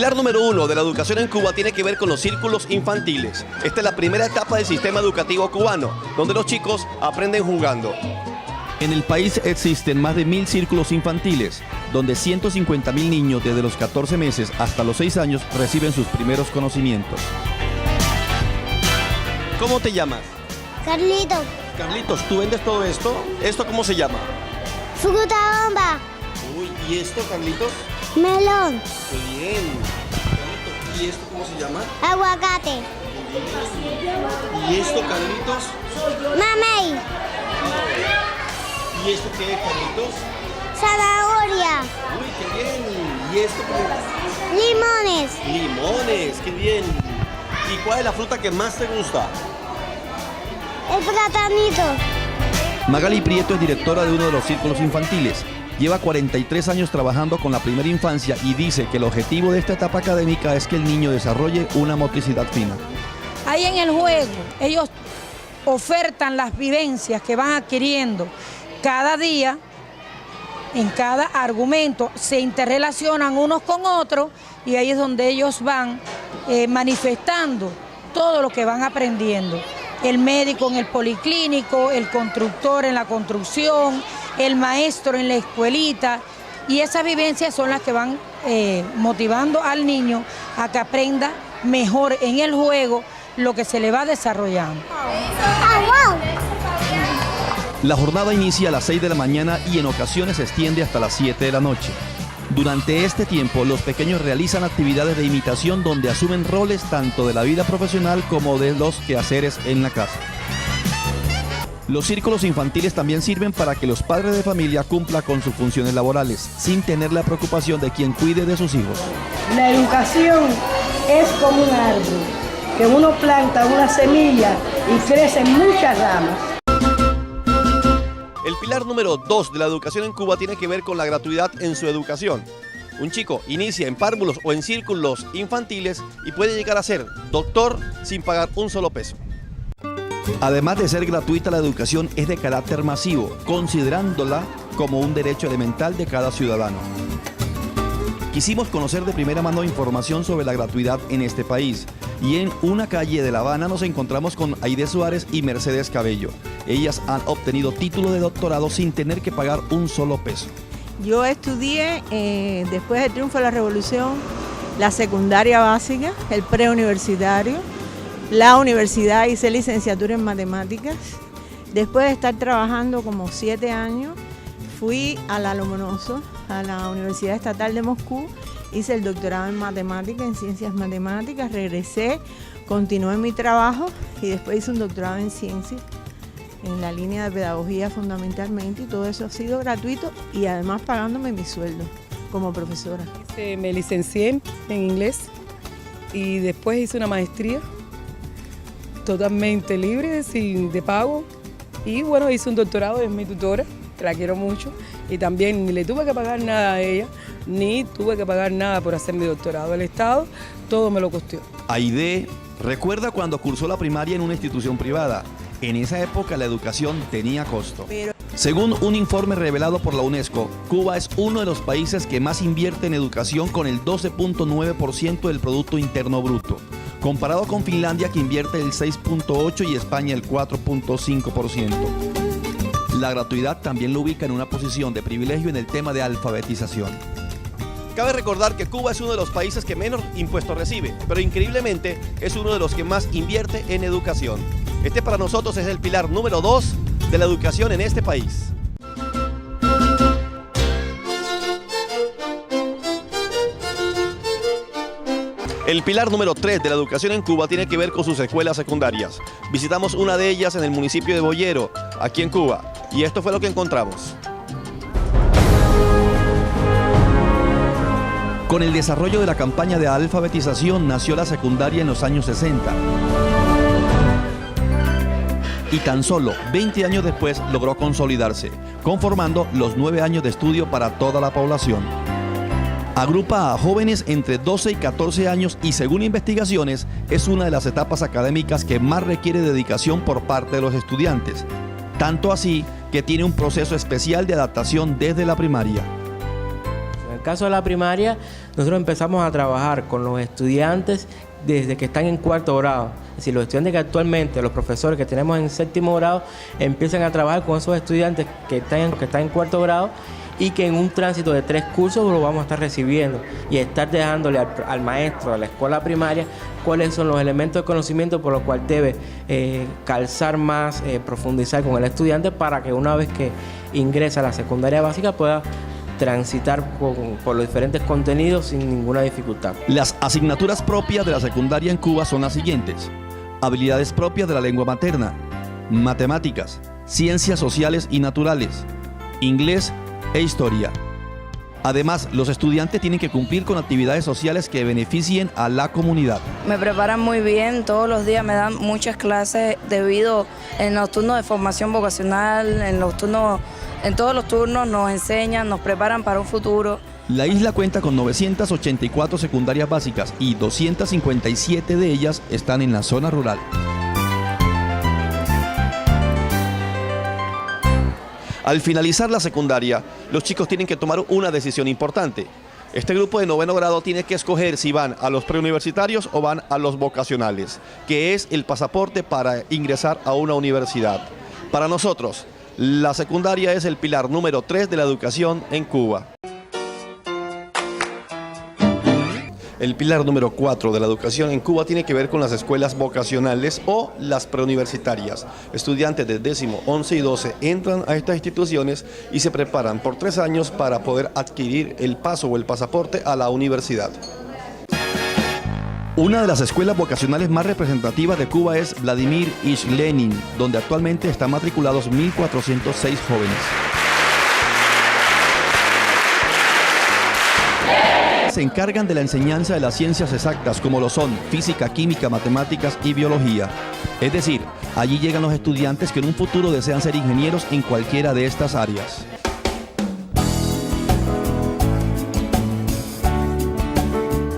pilar número 1 de la educación en Cuba tiene que ver con los círculos infantiles. Esta es la primera etapa del sistema educativo cubano, donde los chicos aprenden jugando. En el país existen más de 1000 círculos infantiles, donde 150.000 niños desde los 14 meses hasta los 6 años reciben sus primeros conocimientos. ¿Cómo te llamas? Carlito, Carlitos, ¿tú vendes todo esto? ¿Esto cómo se llama? fruta bomba, Uy, ¿y esto, Carlitos? melón, Qué bien. Carlitos, ¿y esto cómo se llama? aguacate, ¿Y esto, Carlitos? mamey, ¿Y esto qué es, Carlitos? zanahoria, Uy, qué bien. ¿Y esto qué limones, es? Limones, qué bien. ¿Y cuál es la fruta que más te gusta? el platanito. Magali Prieto es directora de uno de los círculos infantiles. Lleva 43 años trabajando con la primera infancia y dice que el objetivo de esta etapa académica es que el niño desarrolle una motricidad fina. Ahí en el juego, ellos ofertan las vivencias que van adquiriendo cada día, en cada argumento, se interrelacionan unos con otros y ahí es donde ellos van manifestando todo lo que van aprendiendo. El médico en el policlínico, el constructor en la construcción, el maestro en la escuelita, y esas vivencias son las que van motivando al niño a que aprenda mejor en el juego lo que se le va desarrollando. La jornada inicia a las 6 de la mañana y en ocasiones se extiende hasta las 7 de la noche. Durante este tiempo, los pequeños realizan actividades de imitación donde asumen roles tanto de la vida profesional como de los quehaceres en la casa. Los círculos infantiles también sirven para que los padres de familia cumplan con sus funciones laborales, sin tener la preocupación de quien cuide de sus hijos. La educación es como un árbol, que uno planta una semilla y crecen muchas ramas. El pilar número 2 de la educación en Cuba tiene que ver con la gratuidad en su educación. Un chico inicia en párvulos o en círculos infantiles y puede llegar a ser doctor sin pagar un solo peso. Además de ser gratuita, la educación es de carácter masivo, considerándola como un derecho elemental de cada ciudadano. Quisimos conocer de primera mano información sobre la gratuidad en este país y en una calle de La Habana nos encontramos con Aide Suárez y Mercedes Cabello. Ellas han obtenido título de doctorado sin tener que pagar un solo peso. Yo estudié, después del triunfo de la Revolución, la secundaria básica, el preuniversitario, la universidad, hice licenciatura en matemáticas. Después de estar trabajando como 7 años, fui a la Lomonosov, a la Universidad Estatal de Moscú, hice el doctorado en matemáticas, en ciencias matemáticas, regresé, continué mi trabajo y después hice un doctorado en ciencias, en la línea de pedagogía fundamentalmente, y todo eso ha sido gratuito y además pagándome mi sueldo como profesora. Me licencié en inglés y después hice una maestría totalmente libre, de pago, y bueno, hice un doctorado, es mi tutora, que la quiero mucho, y también ni le tuve que pagar nada a ella, ni tuve que pagar nada por hacer mi doctorado. El Estado todo me lo costeó. Aide recuerda cuando cursó la primaria en una institución privada. En esa época la educación tenía costo. Según un informe revelado por la UNESCO, Cuba es uno de los países que más invierte en educación con el 12.9% del Producto Interno Bruto, comparado con Finlandia que invierte el 6.8% y España el 4.5%. La gratuidad también lo ubica en una posición de privilegio en el tema de alfabetización. Cabe recordar que Cuba es uno de los países que menos impuestos recibe, pero increíblemente es uno de los que más invierte en educación. Este para nosotros es el pilar número 2 de la educación en este país. El pilar número 3 de la educación en Cuba tiene que ver con sus escuelas secundarias. Visitamos una de ellas en el municipio de Boyero, aquí en Cuba, y esto fue lo que encontramos. Con el desarrollo de la campaña de alfabetización nació la secundaria en los años 60. Y tan solo 20 años después logró consolidarse, conformando los 9 años de estudio para toda la población. Agrupa a jóvenes entre 12 y 14 años y según investigaciones es una de las etapas académicas que más requiere dedicación por parte de los estudiantes. Tanto así que tiene un proceso especial de adaptación desde la primaria. caso de la primaria, nosotros empezamos a trabajar con los estudiantes desde que están en cuarto grado. Es decir, los estudiantes que actualmente, los profesores que tenemos en séptimo grado, empiezan a trabajar con esos estudiantes que están en cuarto grado y que en un tránsito de 3 cursos lo vamos a estar recibiendo y estar dejándole al maestro de la escuela primaria cuáles son los elementos de conocimiento por los cuales debe calzar más, profundizar con el estudiante para que una vez que ingresa a la secundaria básica pueda transitar por los diferentes contenidos sin ninguna dificultad. Las asignaturas propias de la secundaria en Cuba son las siguientes: habilidades propias de la lengua materna, matemáticas, ciencias sociales y naturales, inglés e historia. Además, los estudiantes tienen que cumplir con actividades sociales que beneficien a la comunidad. Me preparan muy bien, todos los días me dan muchas clases debido en los turnos de formación vocacional, en todos los turnos nos enseñan, nos preparan para un futuro. La isla cuenta con 984 secundarias básicas y 257 de ellas están en la zona rural. Al finalizar la secundaria, los chicos tienen que tomar una decisión importante. Este grupo de 9º grado tiene que escoger si van a los preuniversitarios o van a los vocacionales, que es el pasaporte para ingresar a una universidad. Para nosotros, la secundaria es el pilar número 3 de la educación en Cuba. El pilar número 4 de la educación en Cuba tiene que ver con las escuelas vocacionales o las preuniversitarias. Estudiantes de 10º, 11 y 12 entran a estas instituciones y se preparan por 3 años para poder adquirir el paso o el pasaporte a la universidad. Una de las escuelas vocacionales más representativas de Cuba es Vladimir Ilich Lenin, donde actualmente están matriculados 1.406 jóvenes. Se encargan de la enseñanza de las ciencias exactas como lo son física, química, matemáticas y biología. Es decir, allí llegan los estudiantes que en un futuro desean ser ingenieros en cualquiera de estas áreas.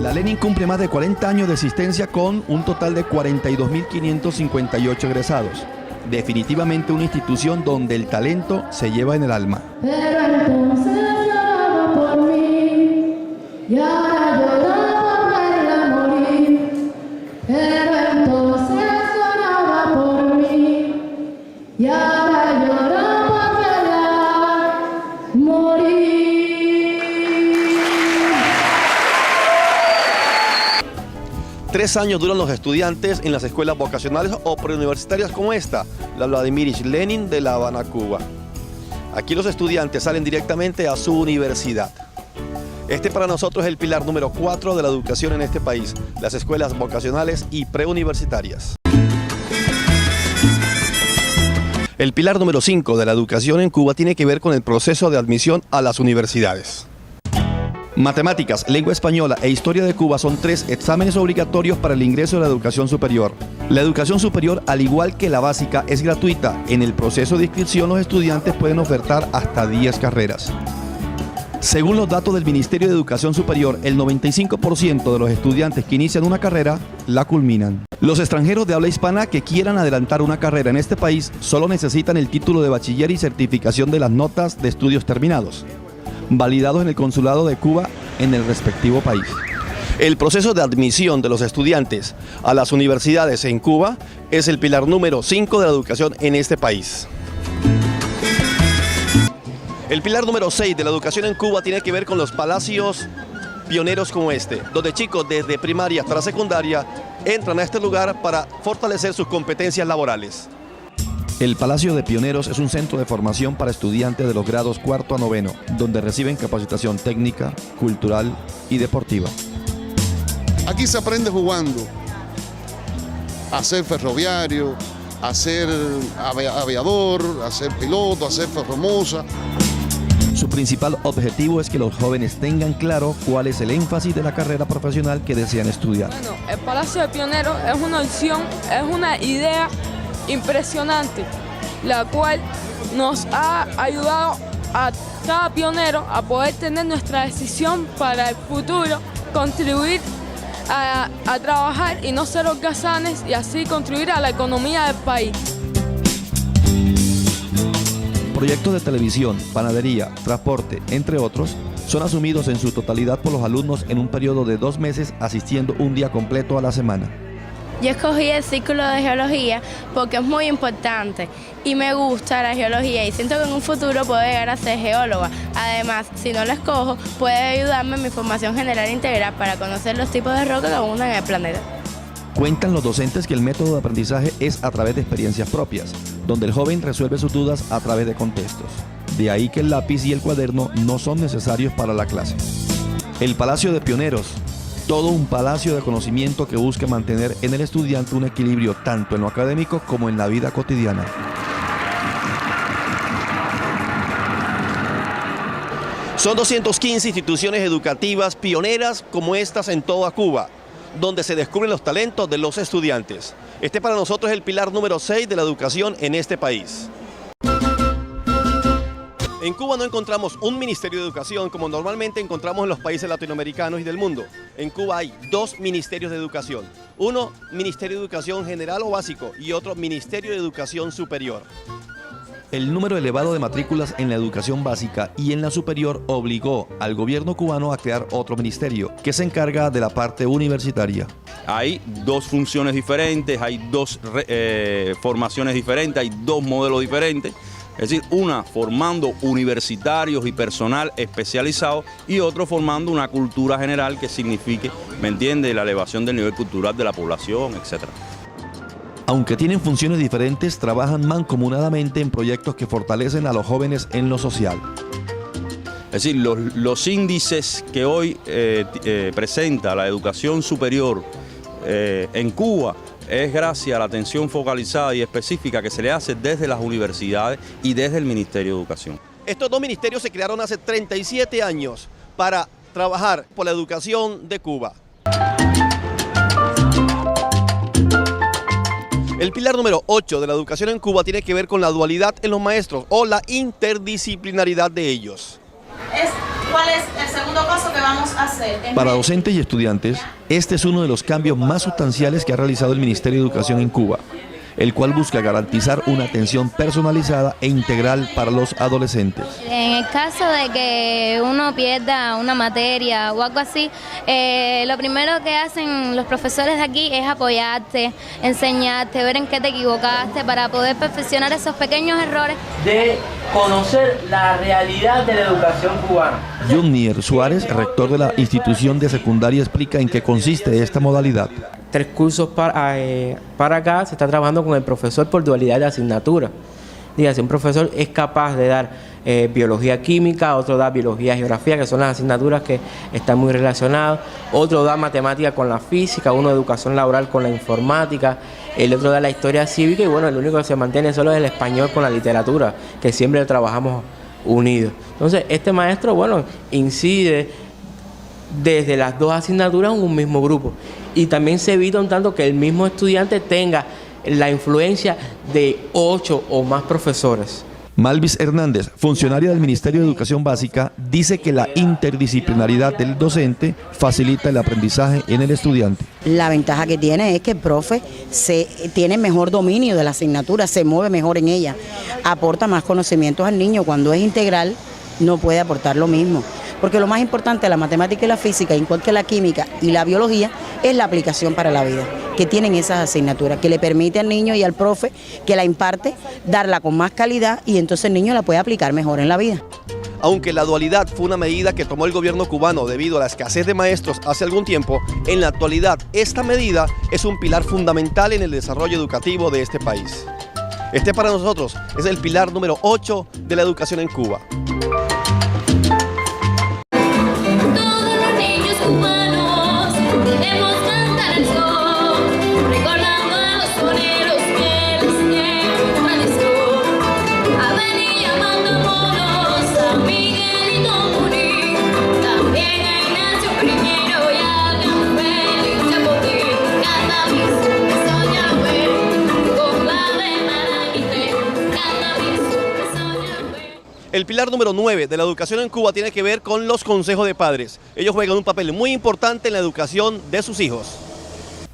La Lenin cumple más de 40 años de existencia con un total de 42.558 egresados. Definitivamente una institución donde el talento se lleva en el alma. Y ahora lloraba por verla morir, pero entonces lloraba por mí. Y ahora lloraba por verla morir. 3 años duran los estudiantes en las escuelas vocacionales o preuniversitarias como esta, la Vladimir Ilich Lenin de La Habana, Cuba. Aquí los estudiantes salen directamente a su universidad. Este para nosotros es el pilar número 4 de la educación en este país, las escuelas vocacionales y preuniversitarias. El pilar número 5 de la educación en Cuba tiene que ver con el proceso de admisión a las universidades. Matemáticas, lengua española e historia de Cuba son 3 exámenes obligatorios para el ingreso a la educación superior. La educación superior, al igual que la básica, es gratuita. En el proceso de inscripción los estudiantes pueden ofertar hasta 10 carreras. Según los datos del Ministerio de Educación Superior, el 95% de los estudiantes que inician una carrera la culminan. Los extranjeros de habla hispana que quieran adelantar una carrera en este país solo necesitan el título de bachiller y certificación de las notas de estudios terminados, validados en el Consulado de Cuba en el respectivo país. El proceso de admisión de los estudiantes a las universidades en Cuba es el pilar número 5 de la educación en este país. El pilar número 6 de la educación en Cuba tiene que ver con los palacios pioneros como este, donde chicos desde primaria hasta la secundaria entran a este lugar para fortalecer sus competencias laborales. El Palacio de Pioneros es un centro de formación para estudiantes de los grados 4 a 9, donde reciben capacitación técnica, cultural y deportiva. Aquí se aprende jugando a ser ferroviario, a ser aviador, a ser piloto, a ser ferromoza. Su principal objetivo es que los jóvenes tengan claro cuál es el énfasis de la carrera profesional que desean estudiar. Bueno, el Palacio de Pioneros es una opción, es una idea impresionante, la cual nos ha ayudado a cada pionero a poder tener nuestra decisión para el futuro, contribuir a trabajar y no ser holgazanes y así contribuir a la economía del país. proyectos de televisión, panadería, transporte, entre otros, son asumidos en su totalidad por los alumnos en un periodo de 2 meses, asistiendo un día completo a la semana. Yo escogí el círculo de geología porque es muy importante y me gusta la geología y siento que en un futuro puedo llegar a ser geóloga. Además, si no lo escojo, puede ayudarme en mi formación general integral para conocer los tipos de roca que abundan en el planeta. Cuentan los docentes que el método de aprendizaje es a través de experiencias propias, donde el joven resuelve sus dudas a través de contextos. De ahí que el lápiz y el cuaderno no son necesarios para la clase. El Palacio de Pioneros. Todo un palacio de conocimiento que busca mantener en el estudiante un equilibrio tanto en lo académico como en la vida cotidiana. Son 215 instituciones educativas pioneras como estas en toda Cuba, donde se descubren los talentos de los estudiantes. Este para nosotros es el pilar número 6 de la educación en este país. En Cuba no encontramos un ministerio de educación como normalmente encontramos en los países latinoamericanos y del mundo. En Cuba hay 2 ministerios de educación. Uno, Ministerio de Educación General o Básico, y otro, Ministerio de Educación Superior. El número elevado de matrículas en la educación básica y en la superior obligó al gobierno cubano a crear otro ministerio que se encarga de la parte universitaria. Hay 2 funciones diferentes, hay 2 formaciones diferentes, hay 2 modelos diferentes. Es decir, una formando universitarios y personal especializado y otro formando una cultura general que signifique, ¿me entiende?, la elevación del nivel cultural de la población, etc. Aunque tienen funciones diferentes, trabajan mancomunadamente en proyectos que fortalecen a los jóvenes en lo social. Es decir, los índices que hoy presenta la educación superior en Cuba es gracias a la atención focalizada y específica que se le hace desde las universidades y desde el Ministerio de Educación. Estos 2 ministerios se crearon hace 37 años para trabajar por la educación de Cuba. El pilar número 8 de la educación en Cuba tiene que ver con la dualidad en los maestros o la interdisciplinaridad de ellos. ¿Cuál es el segundo paso que vamos a hacer? Para docentes y estudiantes, este es uno de los cambios más sustanciales que ha realizado el Ministerio de Educación en Cuba, el cual busca garantizar una atención personalizada e integral para los adolescentes. En el caso de que uno pierda una materia o algo así, lo primero que hacen los profesores de aquí es apoyarte, enseñarte, ver en qué te equivocaste para poder perfeccionar esos pequeños errores. De conocer la realidad de la educación cubana. Junior Suárez, rector de la institución de secundaria, explica en qué consiste esta modalidad. 3 cursos para acá se está trabajando con el profesor por dualidad de asignatura. Dígase, un profesor es capaz de dar biología química, otro da biología geografía, que son las asignaturas que están muy relacionadas, otro da matemática con la física, uno educación laboral con la informática, el otro da la historia cívica y bueno, el único que se mantiene solo es el español con la literatura, que siempre trabajamos unidos. Entonces, este maestro, bueno, incide desde las 2 asignaturas en un mismo grupo. Y también se evita un tanto que el mismo estudiante tenga la influencia de 8 o más profesores. Malvis Hernández, funcionaria del Ministerio de Educación Básica, dice que la interdisciplinaridad del docente facilita el aprendizaje en el estudiante. La ventaja que tiene es que el profe tiene mejor dominio de la asignatura, se mueve mejor en ella, aporta más conocimientos al niño. Cuando es integral no puede aportar lo mismo. Porque lo más importante de la matemática y la física, igual que la química y la biología, es la aplicación para la vida, que tienen esas asignaturas, que le permite al niño y al profe que la imparte, darla con más calidad y entonces el niño la puede aplicar mejor en la vida. Aunque la dualidad fue una medida que tomó el gobierno cubano debido a la escasez de maestros hace algún tiempo, en la actualidad esta medida es un pilar fundamental en el desarrollo educativo de este país. Este para nosotros es el pilar número 8 de la educación en Cuba. Humanos, debemos cantar el sol, recordando a los soneros que les tienen tradición. A venir llamando monos, a Miguelito Muní, también a Ignacio Primero y a Gran Félix Chapotín. Canta mi soñame, con la de Maraquite, canta mi soñame. El pilar número 9 de la educación en Cuba tiene que ver con los consejos de padres. Ellos juegan un papel muy importante en la educación de sus hijos.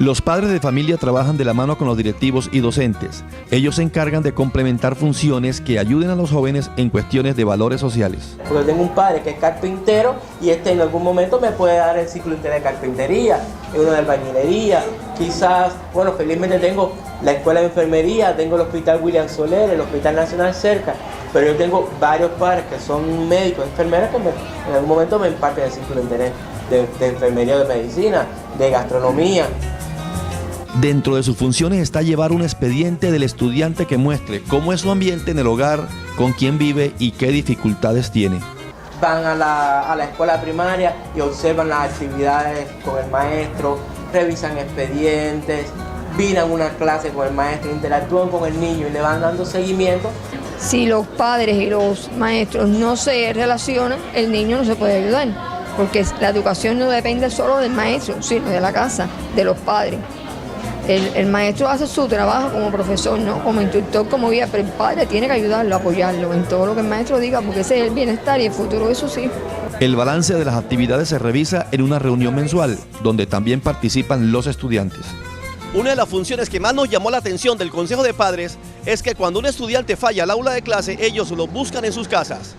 Los padres de familia trabajan de la mano con los directivos y docentes. Ellos se encargan de complementar funciones que ayuden a los jóvenes en cuestiones de valores sociales. Porque tengo un padre que es carpintero y en algún momento me puede dar el ciclo de carpintería, uno de albañilería, quizás, bueno, felizmente tengo la escuela de enfermería, tengo el hospital William Soler, el hospital nacional cerca, pero yo tengo varios padres que son médicos, enfermeras que en algún momento me imparten el ciclo de enfermería, de medicina, de gastronomía. Dentro de sus funciones está llevar un expediente del estudiante que muestre cómo es su ambiente en el hogar, con quién vive y qué dificultades tiene. Van a la escuela primaria y observan las actividades con el maestro, revisan expedientes, miran una clase con el maestro, interactúan con el niño y le van dando seguimiento. Si los padres y los maestros no se relacionan, el niño no se puede ayudar, porque la educación no depende solo del maestro, sino de la casa, de los padres. El maestro hace su trabajo como profesor, ¿no? Como instructor, como guía, pero el padre tiene que ayudarlo, apoyarlo en todo lo que el maestro diga, porque ese es el bienestar y el futuro de sus hijos. El balance de las actividades se revisa en una reunión mensual, donde también participan los estudiantes. Una de las funciones que más nos llamó la atención del Consejo de Padres es que cuando un estudiante falla al aula de clase, ellos lo buscan en sus casas.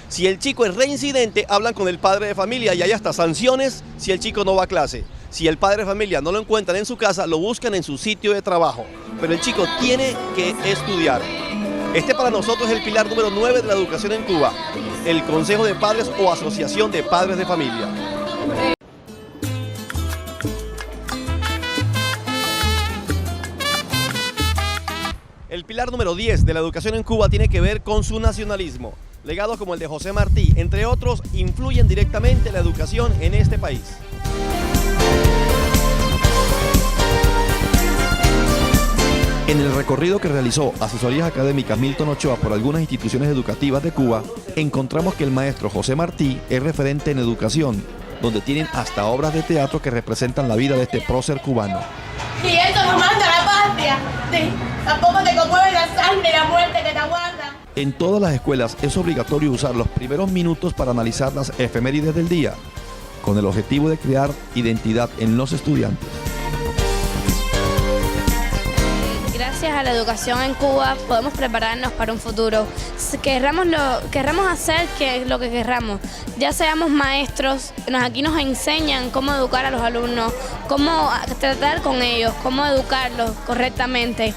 Si el chico es reincidente, hablan con el padre de familia y hay hasta sanciones si el chico no va a clase. Si el padre de familia no lo encuentran en su casa, lo buscan en su sitio de trabajo. Pero el chico tiene que estudiar. Este para nosotros es el pilar número 9 de la educación en Cuba, el Consejo de Padres o Asociación de Padres de Familia. El pilar número 10 de la educación en Cuba tiene que ver con su nacionalismo. Legados como el de José Martí, entre otros, influyen directamente en la educación en este país. En el recorrido que realizó Asesorías Académicas Milton Ochoa por algunas instituciones educativas de Cuba, encontramos que el maestro José Martí es referente en educación, donde tienen hasta obras de teatro que representan la vida de este prócer cubano. Si eso nos manda la patria, sí, tampoco te conmueve la sangre y la muerte que te aguarda. En todas las escuelas es obligatorio usar los primeros minutos para analizar las efemérides del día, con el objetivo de crear identidad en los estudiantes. Gracias a la educación en Cuba podemos prepararnos para un futuro. Querramos hacer lo que querramos. Ya seamos maestros, aquí nos enseñan cómo educar a los alumnos, cómo tratar con ellos, cómo educarlos correctamente.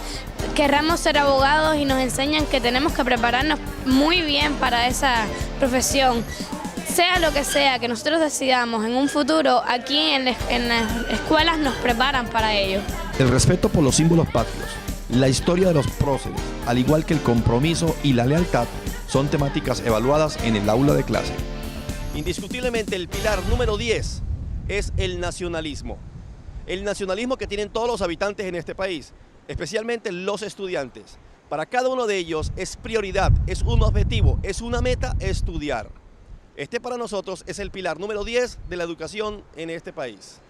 Querramos ser abogados y nos enseñan que tenemos que prepararnos muy bien para esa profesión. Sea lo que sea que nosotros decidamos en un futuro, aquí en las escuelas nos preparan para ello. El respeto por los símbolos patrios, la historia de los próceres, al igual que el compromiso y la lealtad, son temáticas evaluadas en el aula de clase. Indiscutiblemente el pilar número 10 es el nacionalismo. El nacionalismo que tienen todos los habitantes en este país, especialmente los estudiantes. Para cada uno de ellos es prioridad, es un objetivo, es una meta estudiar. Este para nosotros es el pilar número 10 de la educación en este país.